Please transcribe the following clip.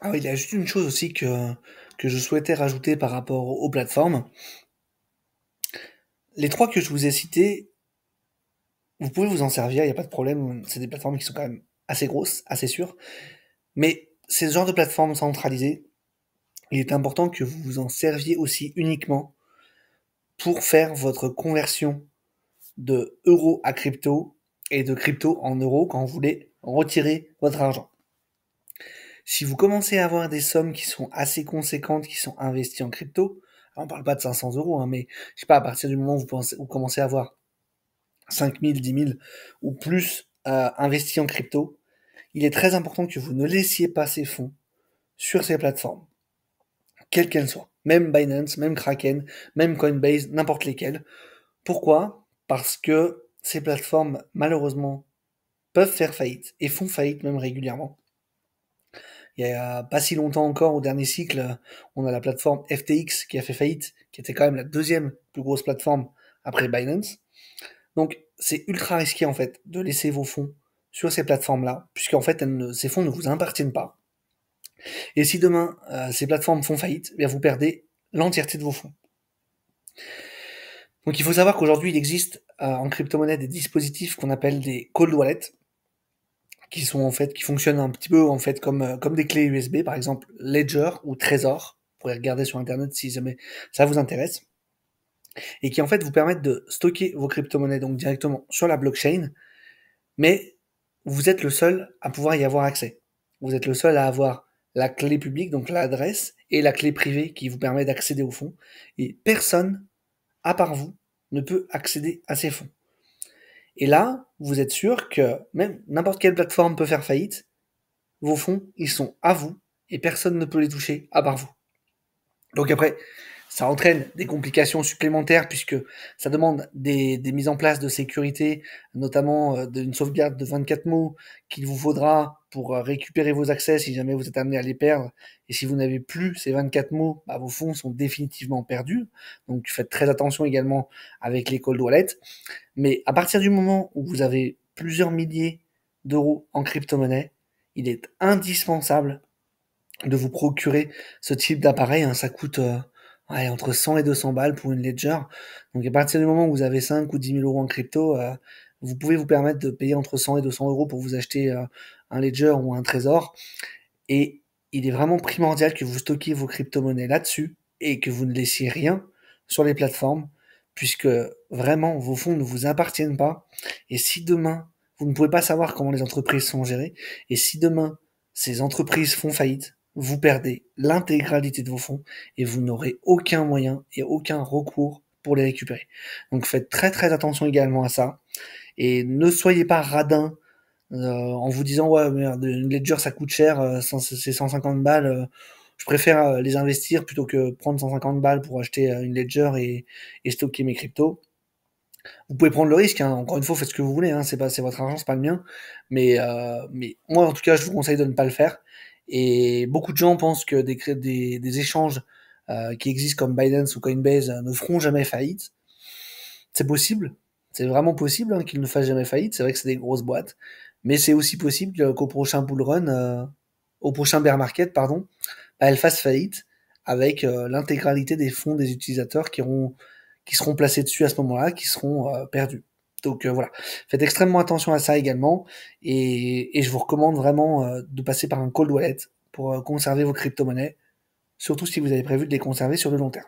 Alors, il y a juste une chose aussi que je souhaitais rajouter par rapport aux plateformes. Les trois que je vous ai cités, vous pouvez vous en servir, il n'y a pas de problème. C'est des plateformes qui sont quand même assez grosses, assez sûres. Mais ces genres de plateformes centralisées, il est important que vous vous en serviez aussi uniquement pour faire votre conversion de euros à crypto et de crypto en euros quand vous voulez retirer votre argent. Si vous commencez à avoir des sommes qui sont assez conséquentes, qui sont investies en crypto, alors on parle pas de 500 euros, hein, mais je sais pas, à partir du moment où vous commencez à avoir 5 000, 10 000 ou plus investis en crypto, il est très important que vous ne laissiez pas ces fonds sur ces plateformes, quelles qu'elles soient. Même Binance, même Kraken, même Coinbase, n'importe lesquelles. Pourquoi? Parce que ces plateformes, malheureusement, peuvent faire faillite et font faillite même régulièrement. Il y a pas si longtemps encore, au dernier cycle, on a la plateforme FTX qui a fait faillite, qui était quand même la deuxième plus grosse plateforme après Binance. Donc c'est ultra risqué en fait de laisser vos fonds sur ces plateformes-là, puisqu'en fait ces fonds ne vous appartiennent pas. Et si demain ces plateformes font faillite, eh bien vous perdez l'entièreté de vos fonds. Donc il faut savoir qu'aujourd'hui il existe en crypto-monnaie des dispositifs qu'on appelle des cold wallets, qui sont en fait qui fonctionnent un petit peu en fait comme des clés USB, par exemple Ledger ou Trezor. Vous pourrez regarder sur internet si jamais ça vous intéresse, et qui en fait vous permettent de stocker vos crypto-monnaies donc directement sur la blockchain, mais vous êtes le seul à pouvoir y avoir accès. Vous êtes le seul à avoir la clé publique, donc l'adresse, et la clé privée qui vous permet d'accéder aux fonds, et personne, à part vous, ne peut accéder à ces fonds. Et là, vous êtes sûr que même n'importe quelle plateforme peut faire faillite, vos fonds, ils sont à vous, et personne ne peut les toucher à part vous. Donc après, ça entraîne des complications supplémentaires puisque ça demande des mises en place de sécurité, notamment d'une sauvegarde de 24 mots qu'il vous faudra pour récupérer vos accès si jamais vous êtes amené à les perdre. Et si vous n'avez plus ces 24 mots, bah, vos fonds sont définitivement perdus. Donc faites très attention également avec les cold wallets. Mais à partir du moment où vous avez plusieurs milliers d'euros en crypto-monnaie, il est indispensable de vous procurer ce type d'appareil, hein. Ça coûte ouais, entre 100 et 200 balles pour une Ledger. Donc à partir du moment où vous avez 5 ou 10 000 euros en crypto, vous pouvez vous permettre de payer entre 100 et 200 euros pour vous acheter un Ledger ou un Trésor. Et il est vraiment primordial que vous stockiez vos crypto-monnaies là-dessus et que vous ne laissiez rien sur les plateformes, puisque vraiment vos fonds ne vous appartiennent pas. Et si demain, vous ne pouvez pas savoir comment les entreprises sont gérées, et si demain ces entreprises font faillite, vous perdez l'intégralité de vos fonds et vous n'aurez aucun moyen et aucun recours pour les récupérer. Donc faites très très attention également à ça et ne soyez pas radin en vous disant ouais merde, une ledger ça coûte cher, c'est 150 balles, je préfère les investir plutôt que prendre 150 balles pour acheter une ledger et stocker mes cryptos. Vous pouvez prendre le risque, hein. Encore une fois, faites ce que vous voulez, hein. C'est votre argent, c'est pas le mien. Mais moi, en tout cas, je vous conseille de ne pas le faire. Et beaucoup de gens pensent que des échanges qui existent comme Binance ou Coinbase ne feront jamais faillite. C'est possible, c'est vraiment possible hein, qu'ils ne fassent jamais faillite. C'est vrai que c'est des grosses boîtes, mais c'est aussi possible qu'au prochain bull run, au prochain bear market, pardon, bah, elles fassent faillite avec l'intégralité des fonds des utilisateurs qui seront placés dessus à ce moment-là, qui seront perdus. Donc voilà, faites extrêmement attention à ça également, et je vous recommande vraiment de passer par un cold wallet pour conserver vos crypto-monnaies, surtout si vous avez prévu de les conserver sur le long terme.